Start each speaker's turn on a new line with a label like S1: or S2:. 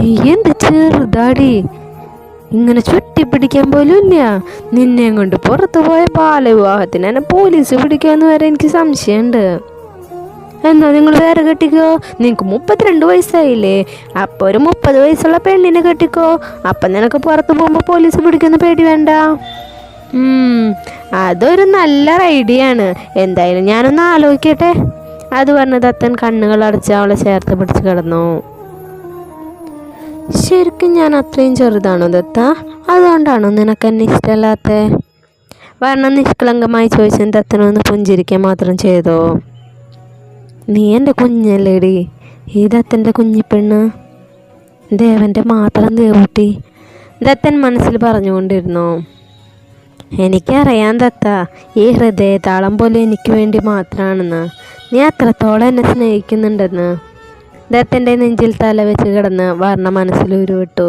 S1: നീ എന്ത് ചെറുതാടി, ഇങ്ങനെ ചുറ്റി പിടിക്കാൻ പോലും ഇല്ല. നിന്നെയും കൊണ്ട് പുറത്തു പോയ ബാലവിവാഹത്തിന് എന്നെ പോലീസ് പിടിക്കാന്ന് വരെ എനിക്ക് സംശയമുണ്ട്. എന്നാ നിങ്ങൾ വേറെ കെട്ടിക്കോ, നിനക്ക് 32 വയസ്സായില്ലേ, അപ്പോൾ ഒരു 30 വയസ്സുള്ള പെണ്ണിനെ കെട്ടിക്കോ. അപ്പം നിനക്ക് പുറത്ത് പോകുമ്പോൾ പോലീസ് പിടിക്കുന്ന പേടി വേണ്ട. അതൊരു നല്ല ഐഡിയ ആണ്. എന്തായാലും ഞാനൊന്ന് ആലോചിക്കട്ടെ. അത് പറഞ്ഞ ദത്തൻ കണ്ണുകൾ അടച്ച് അവളെ ചേർത്ത് പിടിച്ച് കിടന്നു. ശരിക്കും ഞാൻ അത്രയും ചെറുതാണോ ദത്ത? അതുകൊണ്ടാണോ നിനക്ക് എന്നെ ഇഷ്ടമല്ലാത്ത? വർണ്ണം നിഷ്കളങ്കമായി ചോദിച്ച ദത്തനൊന്ന് പുഞ്ചിരിക്കാൻ മാത്രം ചെയ്തോ. നീ എൻ്റെ കുഞ്ഞല്ലേടി, ഈ ദത്തൻ്റെ കുഞ്ഞിപ്പെണ്ണ്, ദേവൻ്റെ മാത്രം ദേവൂട്ടി, ദത്തൻ മനസ്സിൽ പറഞ്ഞുകൊണ്ടിരുന്നു. എനിക്കറിയാം ദത്ത, ഈ ഹൃദയതാളം പോലെ എനിക്ക് വേണ്ടി മാത്രമാണെന്ന്. നീ അത്രത്തോളം എന്നെ സ്നേഹിക്കുന്നുണ്ടെന്ന്. ദത്തൻ്റെ നെഞ്ചിൽ തല വെച്ച് കിടന്ന് വർണ്ണ മനസ്സിൽ ഉരുവിട്ടു.